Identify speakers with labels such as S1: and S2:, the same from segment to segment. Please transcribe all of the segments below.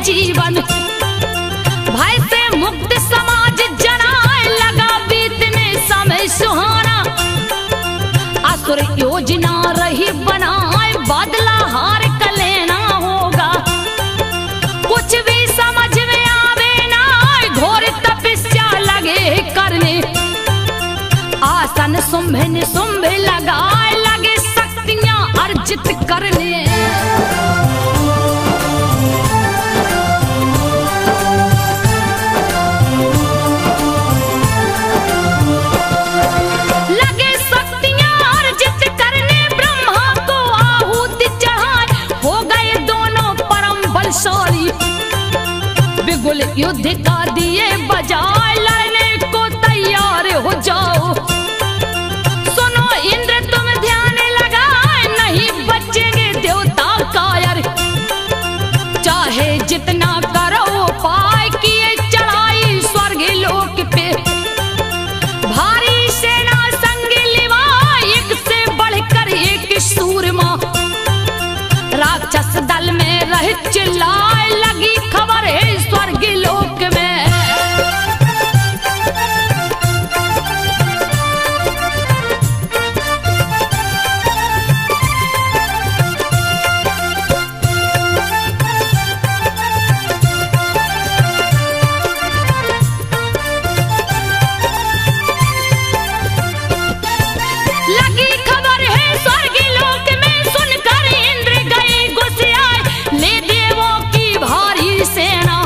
S1: जीवन भय से मुक्त समाज जनाए लगा बीतने समय सुहाना। असुर योजना रही बनाए बदला हार का लेना होगा। कुछ भी समझ में आवे ना घोर तपस्या लगे करने। आसन सुंभे निसुंभे लगाए लगे शक्तियां अर्जित करने। बिगुल युद्ध का दिए बजाए लड़ने को तैयार हो जाओ। सुनो इंद्र तुम ध्यान लगाए नहीं बचेंगे देवता कायर। चाहे जितना करो पाए किए चढ़ाई स्वर्ग लोक पे। भारी सेना संग लिवा एक से बढ़कर एक सूरमा। राक्षस दल में रह चिल्लाए लगी खबर है स्वर्ग लोक में। लगी खबर है स्वर्ग लोक में सुनकर इंद्र गए गुस्साए ले देवों की भारी सेना।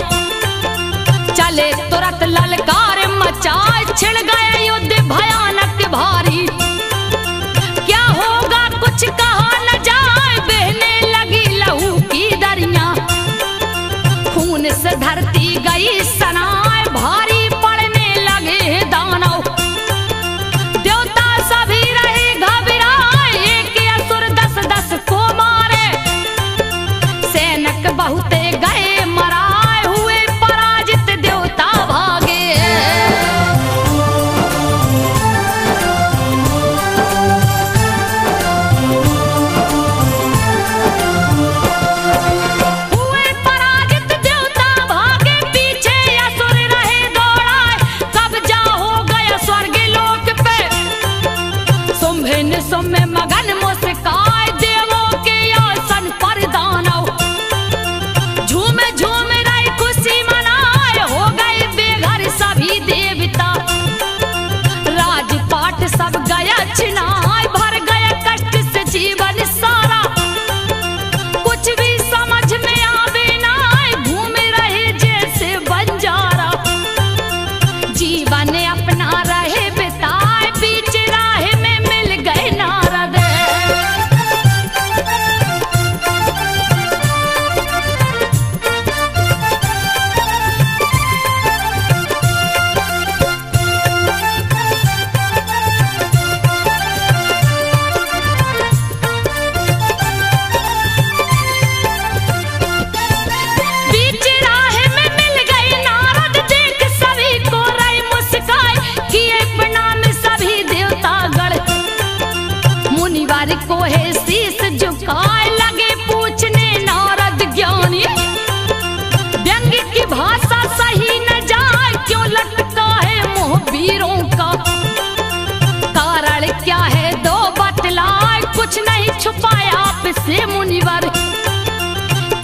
S1: से मुनिवर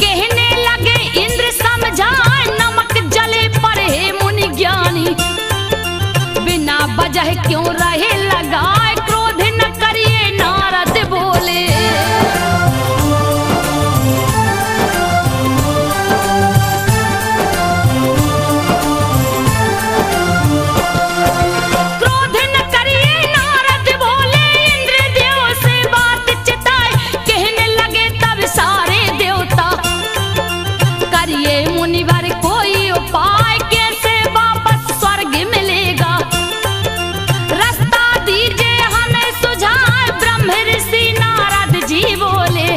S1: कहने लगे इंद्र समझाए नमक जले पर हे मुनि ज्ञानी बिना वजह क्यों रहे लगाए क्रोध न करिए नारद बोले क्रोध न करिए नारद बोले इंद्र देव से बात चिताए कहने लगे तब सारे देवता करिए मुनिवर कोई उपाय कैसे वापस स्वर्ग मिलेगा रास्ता दीजिए हमें सुझाव ब्रह्म ऋषि नारद जी बोले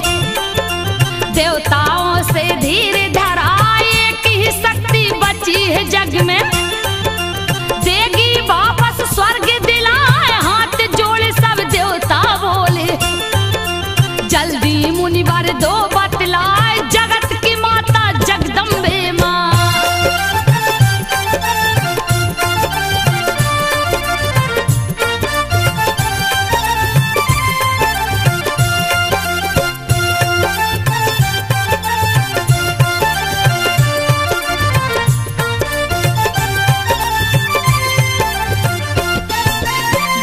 S1: देवताओं से धीर धराए एक ही शक्ति बची है जग में देगी वापस स्वर्ग दिलाए हाथ जोड़े सब देवता बोले जल्दी मुनिवर दो बतलाए जगत की माता जगदम्बे माँ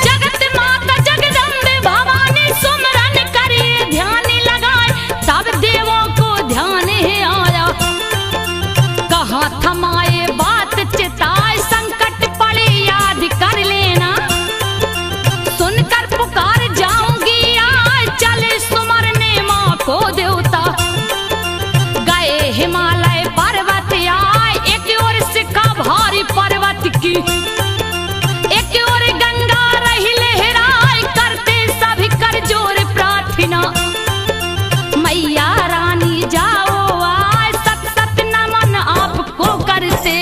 S1: जगत माता जगदम्बे भवानी सुमरन करिए ध्यान लगाए तब देवों को ध्यान है आया कहाँ थमाए बात चिताए संकट पड़े याद कर लेना सुनकर पुकार जाऊंगी आए चले सुमरने माँ को देवता गए हिमालय पर्वत आए एक ओर सिखा भारी पर्वत की एक ओर गंगा रही लहराए करते सभी कर जोर प्रार्थना मैया रानी जाओ आए सत सत नमन आपको करते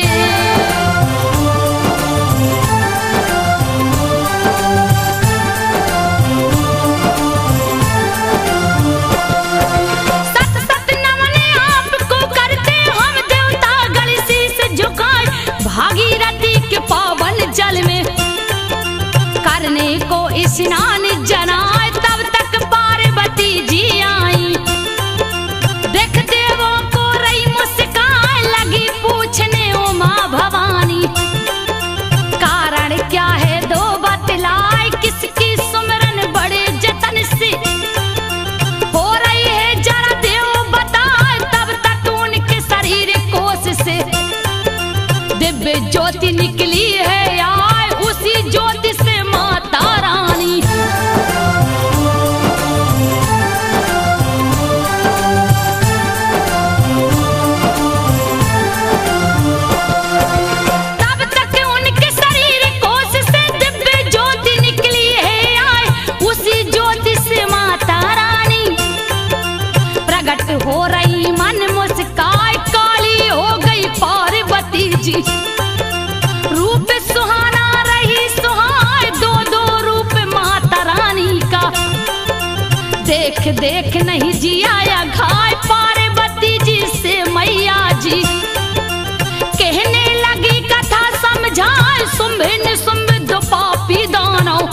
S1: सत सत नमन आपको करते हम देवता गले शीश झुकाए भागीरथी के पावन जल में करने को स्नान जनाए तब तक पार्वती जी आई देख देवों को रही मुस्कान लगी पूछने उमा भवानी कारण क्या है दो बतलाए किसकी सुमरन बड़े जतन से हो रही है जरा देव बताए तब तक उनके शरीर कोश से दिव्य ज्योति निकली है आए उसी ज्योति से माता रानी तब तक उनके शरीर कोश से दिव्य ज्योति निकली है आए उसी ज्योति से माता रानी प्रकट हो रही मन मुस्काए काली हो गई पार्वती जी रूप सुहाना रही सुहाए दो दो रूप माता रानी का देख देख नहीं जिया घाय पार्वती जी से मैया जी कहने लगी कथा समझाए सुम्भिन सुम्भ पापी दानव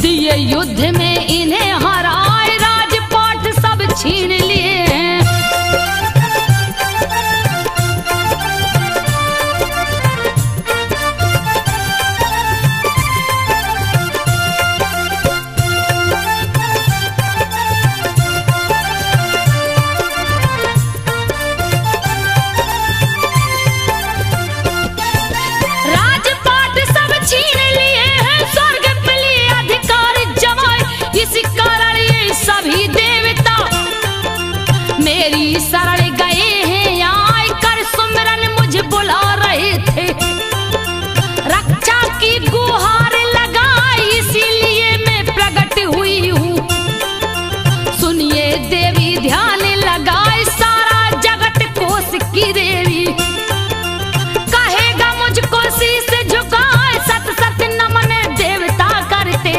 S1: दिए युद्ध में इन्हें हराए राजपाट सब छीन लिए हैं राजपाट सब छीन लिए हैं स्वर्ग पे लिए अधिकार जमाए इसी कारण ये सभी देवता मेरी शरण गए हैं आए कर सुमरन मुझे बुला रहे थे रक्षा की गुहार लगाई इसीलिए मैं प्रकट हुई हूँ सुनिए देवी ध्यान लगाए सारा जगत कोष की देवी कहेगा मुझको शीश झुकाए सत सत नमन देवता करते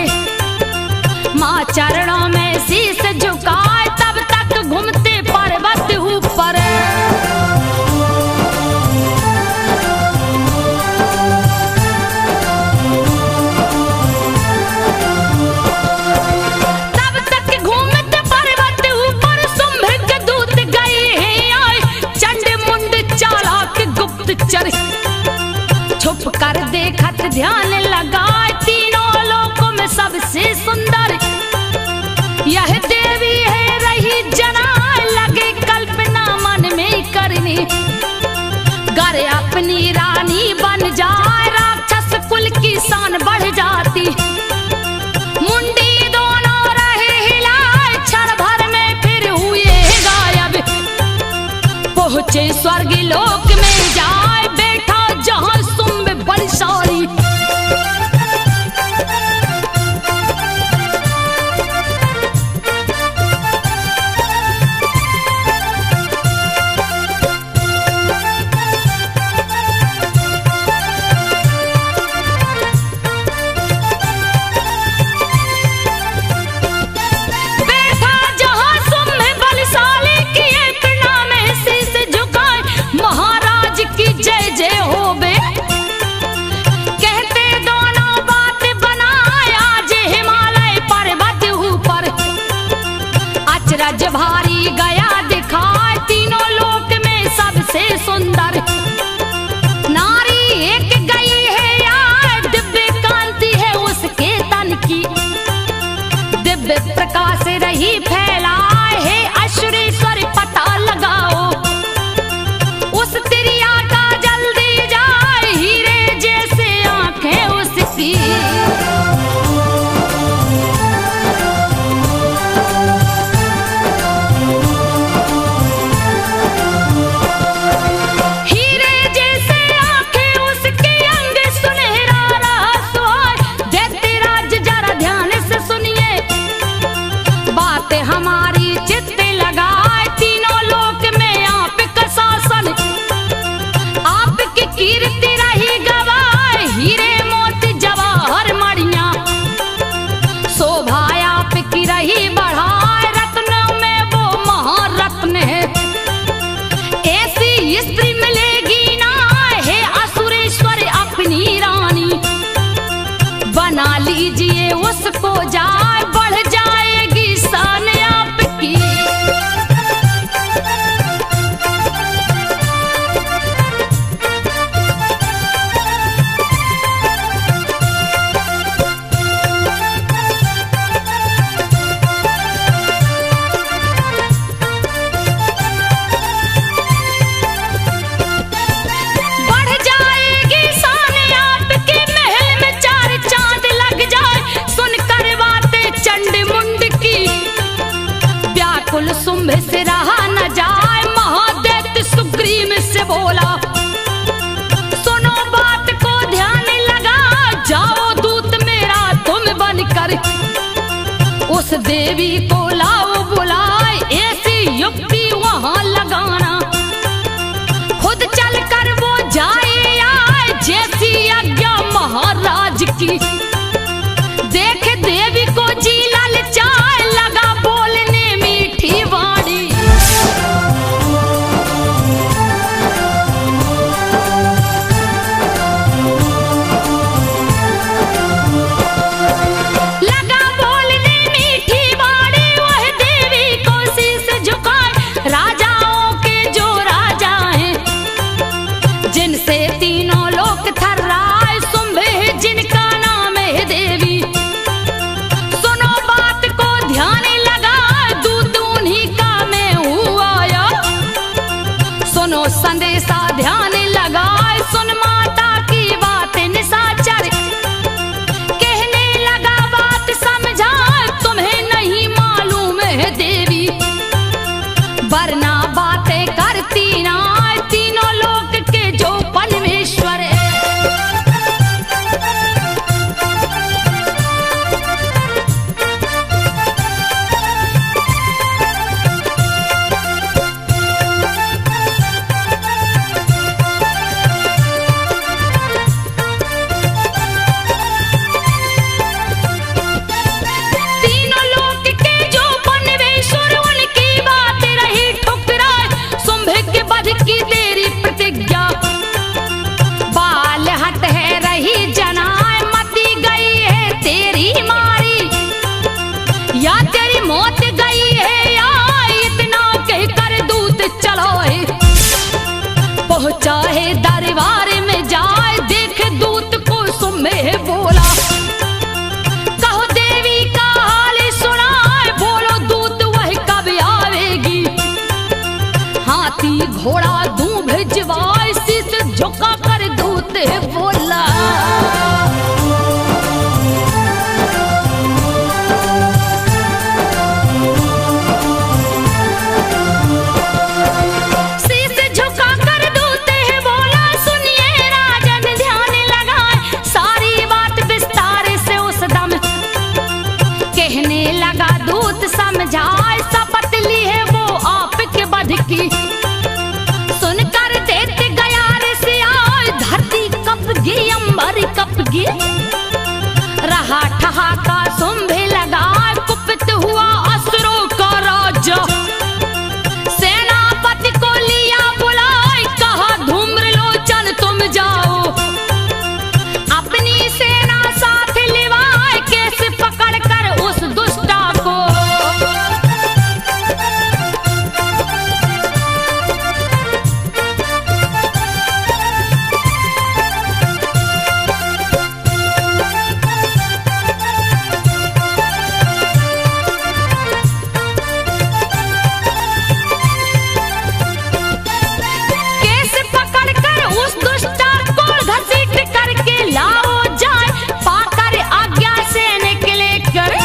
S1: माँ चरणों में शीश झुकाए तब तक घूमते पर्वत ऊपर मुझसे रहा न जाए। महादैत्य सुग्रीव से बोला, सुनो बात को ध्यान लगा, जाओ दूत मेरा तुम बनकर उस देवी को लाओ बुलाए। ऐसी युक्ति वहां लगाना, खुद चल कर वो जाए आए, जैसी आज्ञा महाराज की। देख देवी को जी ललचाए, लगा बोलने मीठी वाणी। लगा बोलने मीठी वाणी, वह देवी को शीश झुकाए। राजाओं के जो राजा हैं, जिनसे तीनों लोक थर्राए, शुंभ जिनका नाम है देवी। सुनो बात को ध्यान लगा, दूत उन्हीं का मैं हूँ आया। सुनो संदेशा ध्यान लगा, सुन माता की बात निशाचर। कहने लगा बात समझा, तुम्हें नहीं मालूम है देवी, वरना बातें करती ना तीनों लोक के जो परमेश्वर है। तीनों लोक के जो परमेश्वर, उनकी बात रही ठुकराए। शुंभ के वध की तेरी प्रतिज्ञा, बाल हट है रही जनाए। मती गई है तेरी मारी, या तेरी मौत गई है, या इतना कहकर दूत चलो है। पहुंचा है दरबार में जाए, देख दूत को शुंभ बोला, कहो देवी का हाल सुनाए। बोलो दूत वह कब आवेगी, हाथी घोड़ा दूं भिजवाए। शीश झुका कर दूत बोला, शीश झुका कर दूत बोला, सुनिए राजन ध्यान लगाए। सारी बात विस्तार से उस दम कहने लगा दूत समझाए। शपथ ली है वो आपके वध की, सुनकर देते गया ऋषियाय। धरती कपगी अंबर कपगी, रहा ठहाका शुंभ लगा। कुपित हुआ असुरों का राजा, सेनापति को लिया बुलाए। कहा धूम्रलोचन तुम जाओ, अपनी सेना साथ लिवाए। कैसे पकड़ कर उस दुष्टा को, कैसे पकड़ कर उस दुष्टा को घसीट करके लाओ जाए। पाकर आज्ञा से निकले कर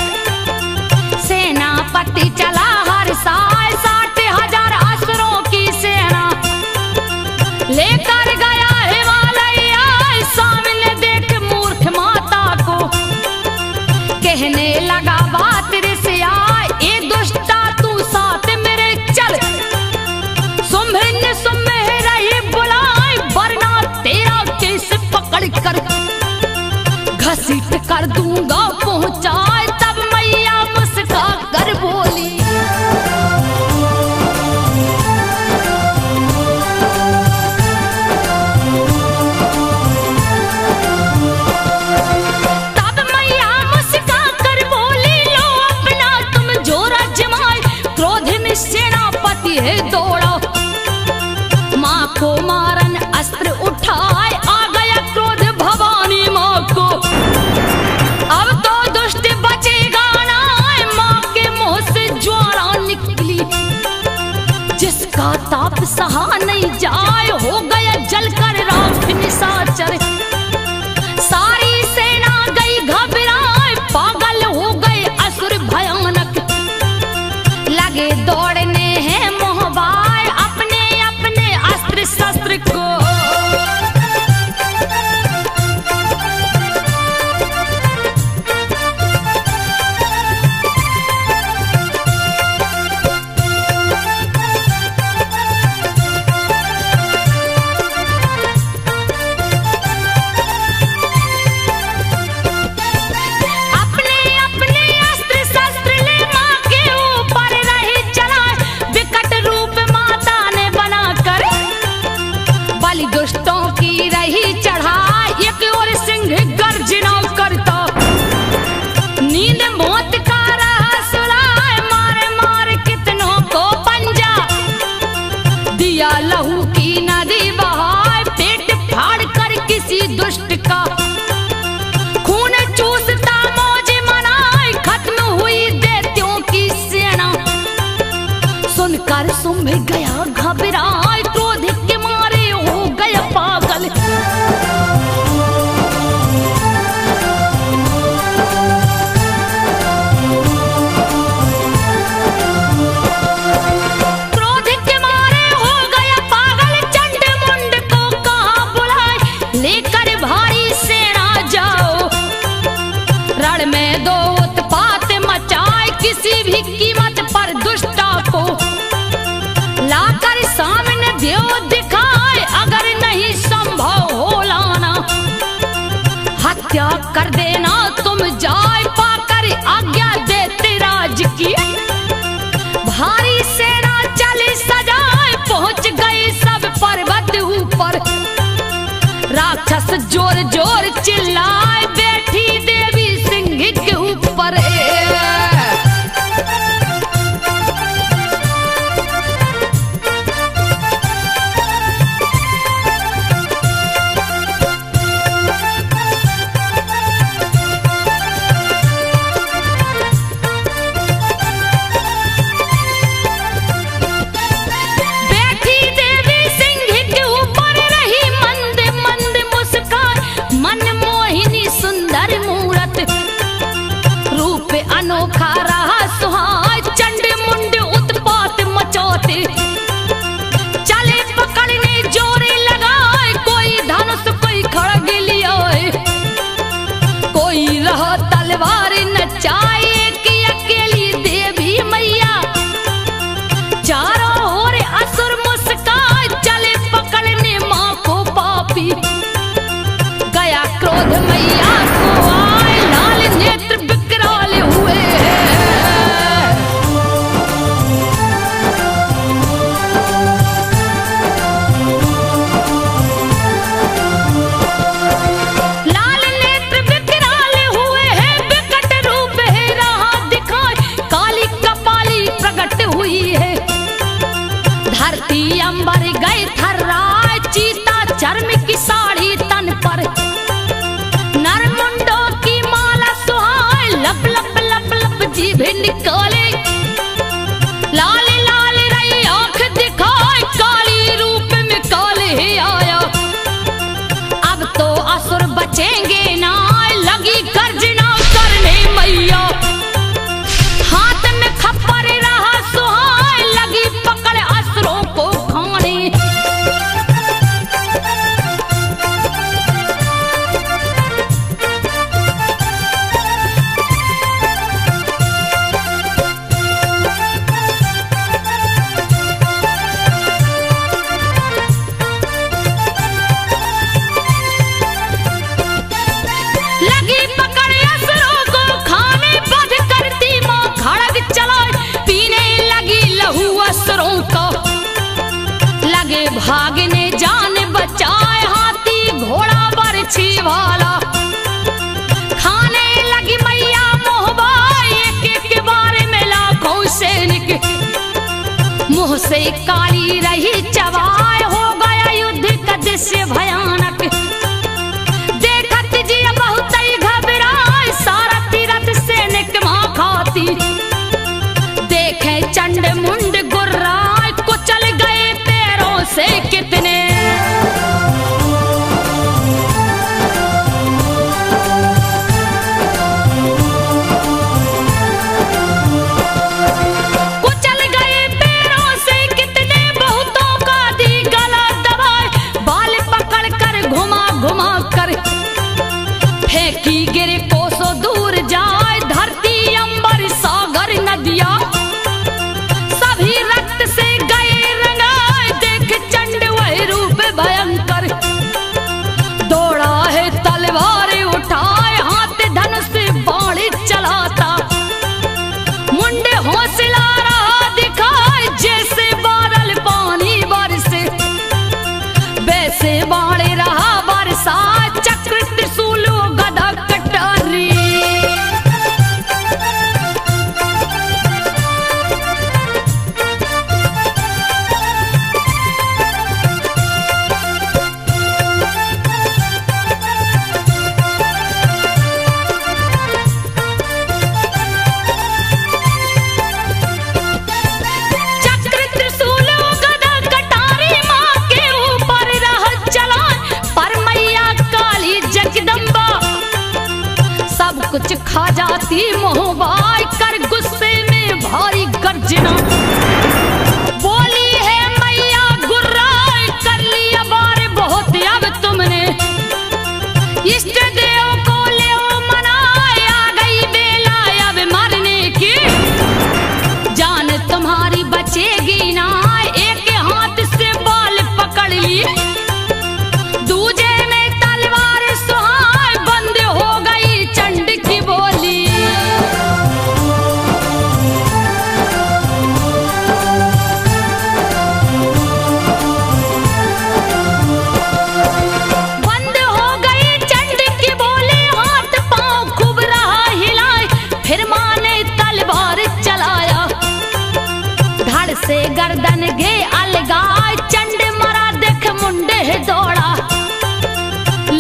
S1: सेनापति चला हर साय। 60,000 असुरों की सेना लेकर गया हिमालय आए। सामने देख मूर्ख माता को कहने लगा बात ऋषियाय। ए दुष्टा तू साथ मेरे चल, शुंभ ने शुंभ रही बुलाए। वरना तेरा केस पकड़ कर घसीट कर दूंगा पहुंचाए। तब मैया मुस्का कर बोली, तब मैया मुस्का कर बोली, लो अपना तुम जोरा जमाए। क्रोध में सेनापति है दौड़ा, माँ को मारन अस्त्र उठाए। आ गया क्रोध भवानी माँ को, अब तो दुष्ट बचेगा ना। माँ के मुंह से ज्वाला निकली, जिसका ताप सहा नहीं जाए। हो गया जलकर राख निशाचर, सारी सेना गई घबराए। पागल हो गए असुर भयानक, लगे दौड़ने हैं पर सुम्भ गया घबराए, क्रोध के मारे हो गया पागल। क्रोध के मारे हो गया पागल, चंड मुंड को कहा बुलाए, लेकर भारी सेना जाओ, रण में दो उत्पात मचाए, किसी भी कीमत पर दुष्टा को लाकर सामने देव दिखाए, अगर नहीं संभव हो लाना हत्या कर देना तुम जाए, पाकर आज्ञा देते राज की। भारी सेना चली सजाए, पहुंच गई सब पर्वत ऊपर, राक्षस जोर जोर चिल्लाए, बैठी देवी सिंह के ऊपर। बैठी देवी सिंह के ऊपर, रही मंद मंद मुस्कान, मन मोहिनी सुंदर मूरत, रूप अनोखा रहा सुहाए, चंड मुंड उत्पात मचोते, चले पकड़ने जोरे लगाए, कोई धनुष कोई खड़ग लियाए, कोई रहा तलवार नचाए, कि अकेली देवी मैया चारों ओर असुर मुस्काए, चले पकड़ने माँ को पापी, गया क्रोध मैया को आए, लाल नेत्र विकराल हुए। लाल नेत्र विकराल हुए हैं, विकट रूप है रहा दिखाए, काली कपाली प्रकट हुई है, धरती अंबर गए थर्राए, चीता चर्म की साड़ी तन पर, नरमुंडों की माला सुहाए, लप लप लप लप जीभ निकाले, लाल लाल रही आंख दिखाए, काली रूप में काले आया, अब तो असुर बचेंगे ना, लगी गर्जना करने मैया, हाथ में खप्पर रहा सुहाए, लगी पकड़ असुरों को खाने। लगी पकड़ असुरों को खाने, बध करती माँ खड़ग चलाए, पीने लगी लहू असुरों का, लगे भागने जान बचाए, हाथी घोड़ा बरछी वाला, खाने लगी मैया मोहबाई, एक एक बार में लाखों सैनिक, मुंह से काली रही चबाए, हो गया युद्ध का दृश्य भयानक, देखत जी बहुत ही घबराए, सारा तीरथ सैनिक माँ खाती, देखे चंड मुंड गुर्राए, कुचल गए पैरों से कितने। कुचल गए पैरों से कितने, बहुतों का दी गला दबाए, बाल पकड़ कर घुमा घुमा कर, फेंकी गिरे कोसों दूर जाए, धरती अंबर सागर नदिया, सब पार्वती मोहबाई कर गुस्से में भारी गर्जना बोली है मैया गुर्राई कर लिया बार बहुत अब तुमने इष्ट देव को ले मनाए आ गई बेला अब मरने की जान तुम्हारी बचेगी ना एक हाथ से बाल पकड़ ली दूजे में तलवार सुहाए बंद हो गई चंड की बोली बंद हो गई चंड की बोली हाथ पांव खूब रहा हिलाए फिर मां ने तलवार चलाया धड़ से गर्दन गे अलगाए चंड मरा देख मुंडे दौड़ा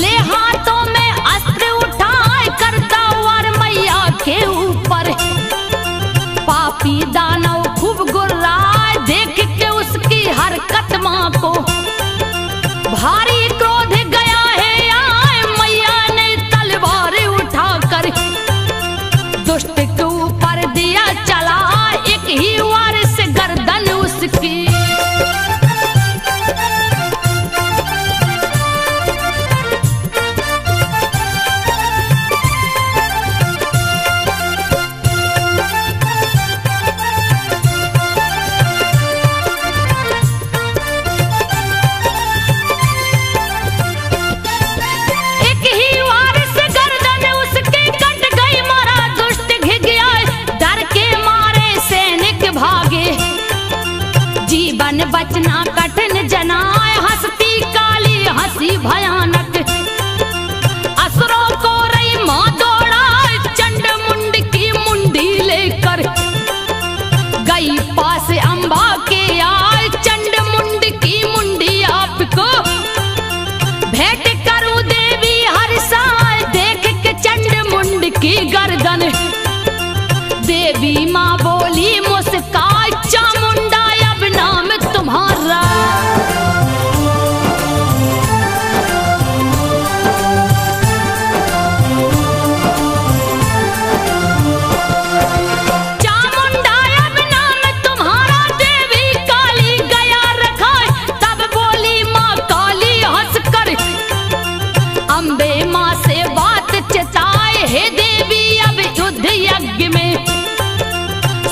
S1: ले हाथों में अस्त्र उठाए करता वार मैया के ऊपर पापी दानव खूब गुर्राए देख के उसकी हरकत मां को भारी क्रोध गया है आए मैया ने तलवार उठाकर दुष्ट के ऊपर दिया चला एक ही वार से गर्दन उसकी एक ही वार से गर्दन उसकी कट गई मारा दुष्ट घिर गया डर के मारे सैनिक भागे जीवन बचना कठिन जनाए हंसती काली हंसी भयानक असुरों को रही मां दौड़ाए चंड मुंड की मुंडी लेकर गई पास अंबा के आए चंड मुंड की मुंडी आपको भेंट करूं देवी हर साल देख के चंड मुंड की गर्दन देवी मां बोली मुस्काए चामुंडा अब नाम तुम्हारा चामुंडा अब नाम तुम्हारा देवी काली गया रखा तब बोली मां काली हंसकर अम्बे मां से बात चेताए हे देवी अब युद्ध यज्ञ में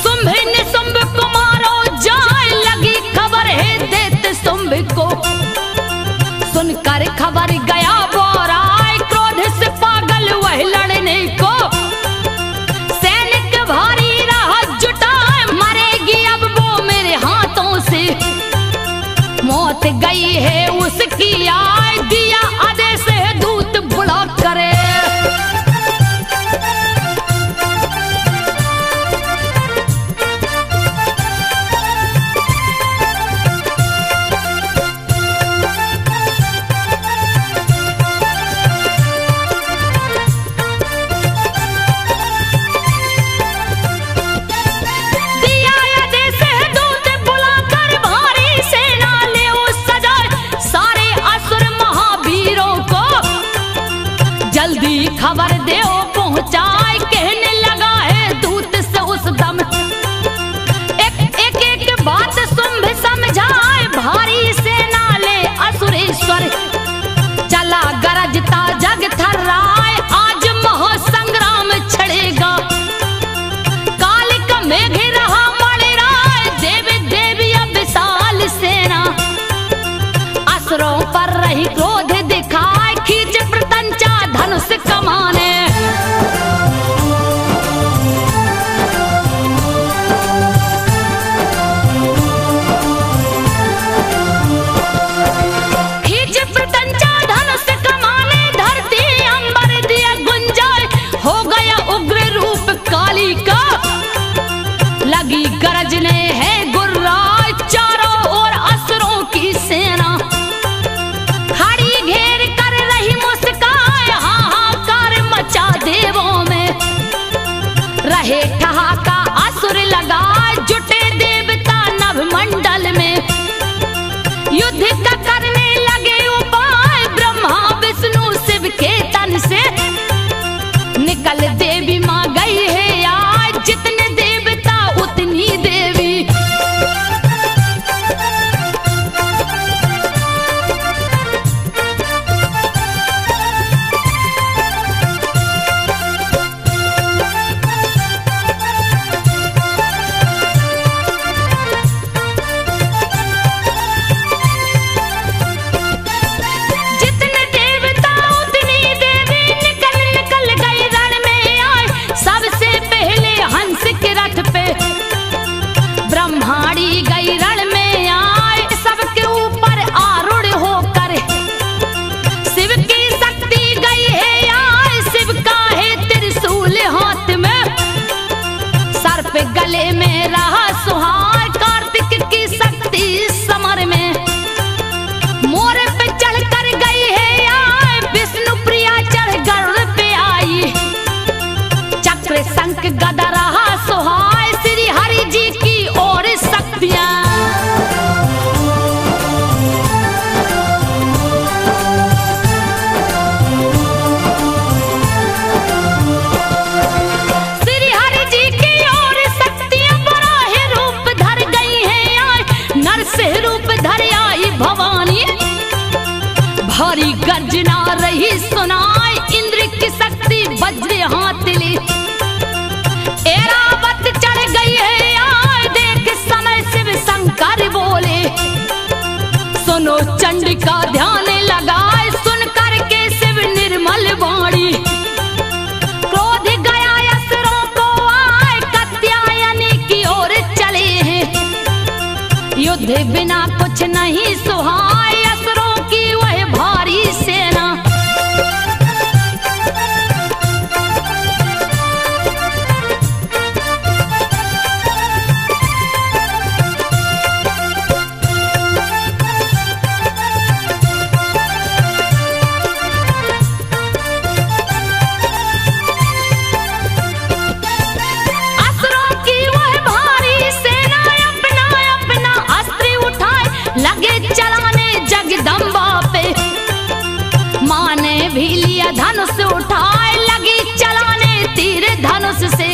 S1: शुंभ निशुंभ को मारो जाए लगी खबर है देते शुंभ को सुनकर खबर गया बोराए क्रोध से पागल वह लड़ने को सैनिक भारी रहा जुटाए मरेगी अब वो मेरे हाथों से मौत गई है उसकी आए दिया आदेश है दूत बुला करे दिया आदेश है दूत बुलाकर भारी सेना ले उस सजाए सारे असुर महावीरों को जल्दी खबर दे पहुंचाए कहने लगा है दूत से उस दम एक बात शुंभ समझाए भारी सेना ले असुरेश्वर चला गरजता जग थर्राए आज महासंग्राम छड़ेगा कालिक मेघ रहा मणि राय देवी देवी अब विशाल सेना असुरों पर रही क्रोध दिखाए खींच प्रतंचा धनुष कमाने खींच प्रतंचा धनुष कमाने धरती अंबर दिया गुंजाए हो गया उग्र रूप काली का लगी गरजने है गुर्राए चारों ओर असुरों की सेना खड़ी से रूप धर आई भवानी, भारी गर्जना रही सुनाई, इंद्र की शक्ति वज्र हाथ ली, ऐरावत चढ़ गई है आए, देख समय शिव शंकर बोले, सुनो चंडिका ध्यान लगाए, सुन करके शिव निर्मल वाणी, क्रोध गया असुरों को आए, कात्यायनी की ओर चले हैं, युद्ध बिना कुछ नहीं सुहाए, असुरों की वह भारी सेना, धनुष उठाए लगी चलाने तीर धनुष से,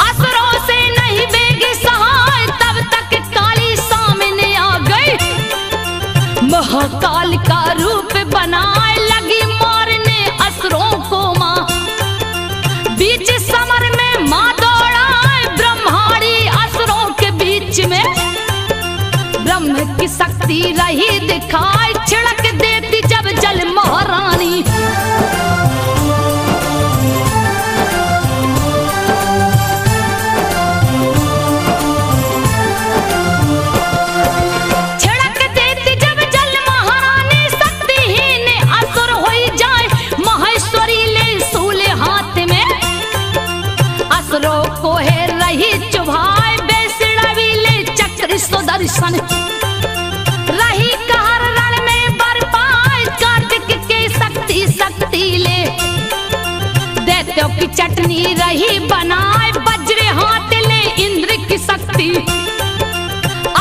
S1: असुरों से नहीं बेग सहाय, तब तक काली सामने आ गई, महाकाल का रूप बनाए लगी मारने असुरों को मां, बीच समर में मां दौड़ाए, ब्रह्माणी असुरों के बीच में, ब्रह्म की शक्ति रही दिखाई, छिड़क देती जब जल महारानी, छिड़क देती जब जल महारानी, शक्तिहीन असुर होई जाए, महेश्वरी ले शूल हाथ में, असुरों को है रही चुभाए, बेसड़वी ले चक्र सुदर्शन, रही कहर रण में बरपाए, कार्तिक के शक्ति ले, दैत्यों की चटनी रही बनाए, वज्र हाथ ले इंद्र की शक्ति,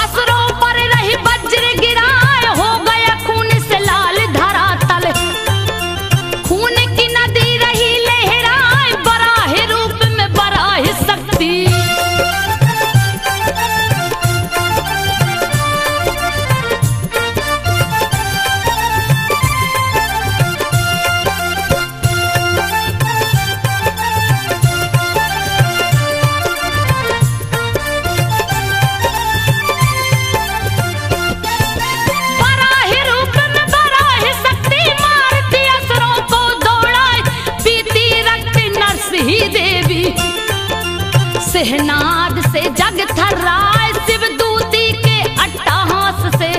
S1: असुरों पर रही वज्र गिराए, हो गया खून से लाल धरातल, खून की नदी रही लहराए, बराह रूप में बराह शक्ति, सिहनाद से जग थर्राए, शिव दूती के अट्टहास से,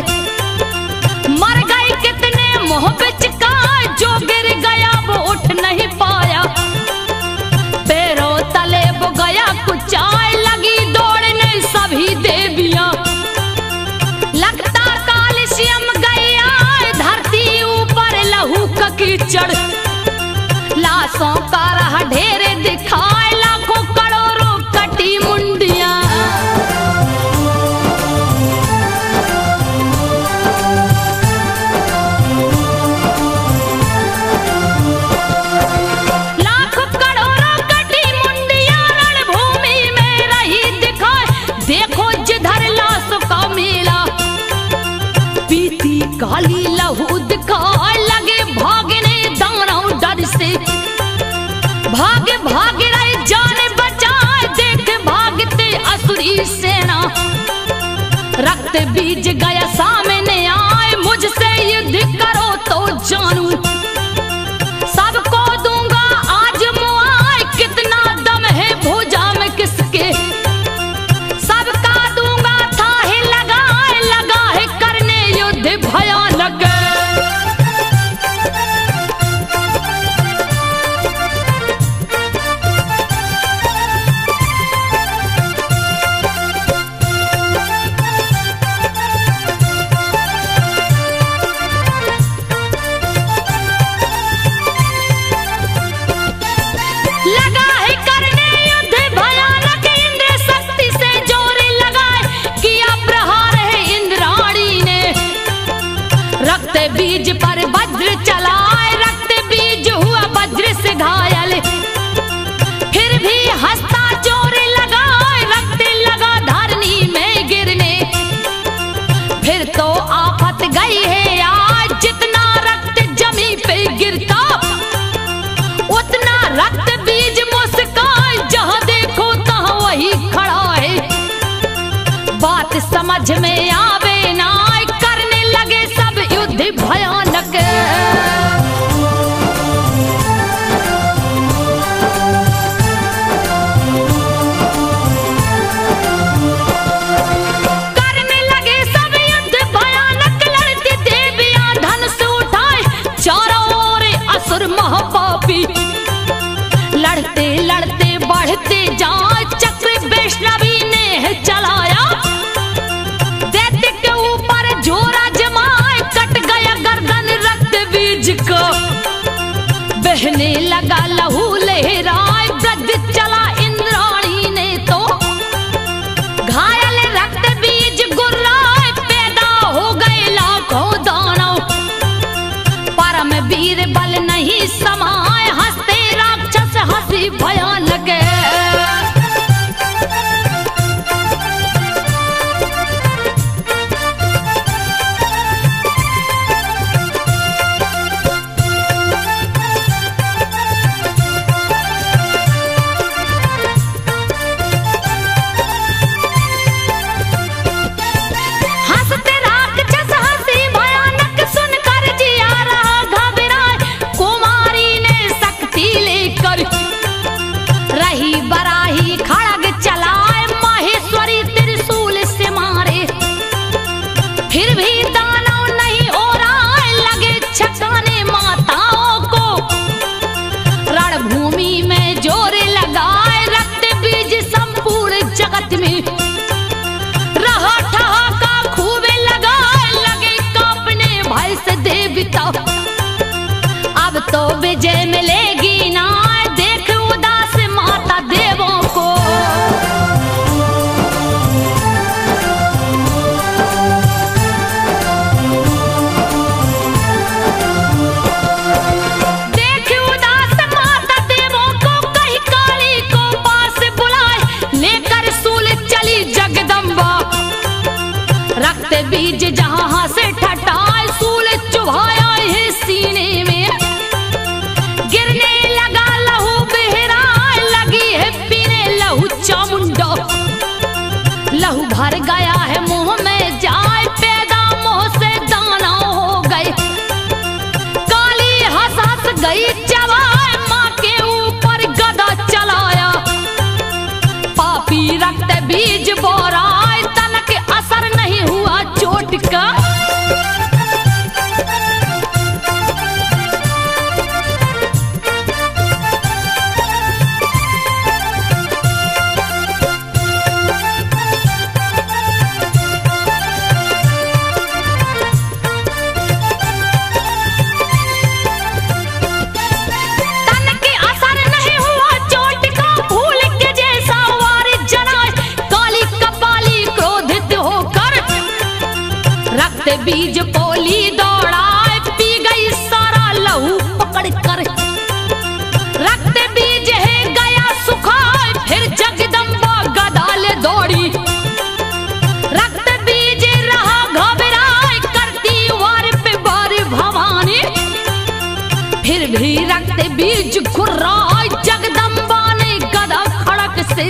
S1: मर गए कितने मोह बिचकाए, जो गिर गया वो उठ नहीं पाया, पैरों तले वो गया कुचाए, लगी दौड़ने सभी देवियां, लगता कालस्यम गया, धरती ऊपर लहू का कीचड़, लाशों का रहा ढेर दिखाए, लाखों करोड़ों कटी मुंडियां, लाखों करोड़ों कटी मुंडियां, रणभूमि में रही दिखाए, देखो जिधर लाशों का मेला, पीती काली लहू दिखाए, लगे भागने दानव डर से, भाग भाग रहे जाने बचाए, देख भागते असुरी सेना, रक्त बीज गया सामने आए, मुझसे युद्ध करो तो जानू, सबको दूंगा आज मुआए, कितना दम है भुजा में किसके, सबका दूंगा थाहे लगाए, लगा है करने युद्ध भयानक, बीज पर वज्र चलाए, रक्त बीज हुआ वज्र से घायल, फिर भी हंसता जोर लगाए, रक्त लगा धरनी में गिरने, गिरने लगा लहू लहराए, ब्रज चला इंद्राणी ने तो घायल रक्त बीज गुर्राए, पैदा हो गए लाखों दानव, परम वीर बल नहीं समाए, हंसते राक्षस हंसी भयानक है। रही बराही खड़ग चलाए, माहेश्वरी त्रिशूल से मारे, फिर भी दानव नहीं ओराए, लगे छकाने माताओं को, रणभूमि में जोर लगाए, रक्त बीज संपूर्ण जगत में रहा ठहाका खूब लगाए, लगे कांपने भय से देवता, अब तो विजय मिलेगी ना, देख उदास माता देवों को। देख उदास माता देवों को, कहीं काली को पास बुलाए, लेकर सूल चली जगदम्बा, रक्त बीज जहां से ठटाए, सूल चुभाया है सीने में, गिरने लगा लहू बहराए, लगी है पीने लहू चामुंडा, लहू भर गया है मुंह में जाए, पैदा मुंह से दाना हो गए, काली हंस हंस गई चबाए, माँ के ऊपर गदा चलाया, पापी रक्त बीज बोराए, तन के असर नहीं हुआ चोट का, बीज पोली दौड़ाए, पी गई सारा लहू पकड़ कर, रक्त बीज है गया सुखाए, फिर जगदम्बा गदाले दौड़ी, रक्त बीज रहा घबराए, करती वार पे वार भवानी, फिर भी रक्त बीज खुर्राए, जगदम्बा ने गदा खड़क से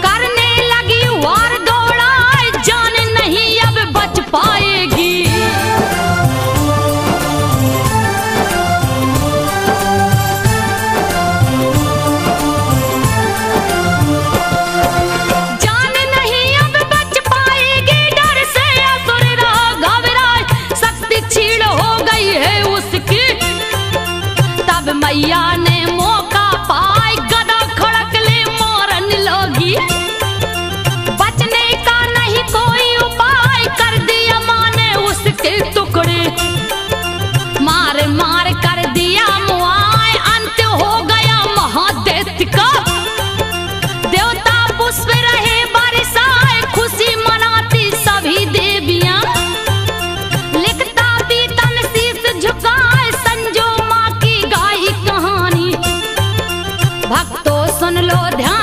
S1: करने लगी वार, दौड़ाए जान नहीं अब बच पाएगी, जान नहीं अब बच पाएगी, डर से असुर रहा घबराए, शक्ति छीड़ हो गई है उसकी, तब मैया ने मौका पाए, गदा खड़क ले मारन लगी, बचने का नहीं कोई उपाय, कर दिया माँ ने उसके टुकड़े, मार मार कर दिया मुआए, अंत हो गया महादैत्य का, देवता पुष्प रहे बरसाए, खुशी मनाती सभी देवियां, लिखता पीतन शीश झुकाए, संजो माँ की गाई कहानी, भक्तों सुन लो ध्यान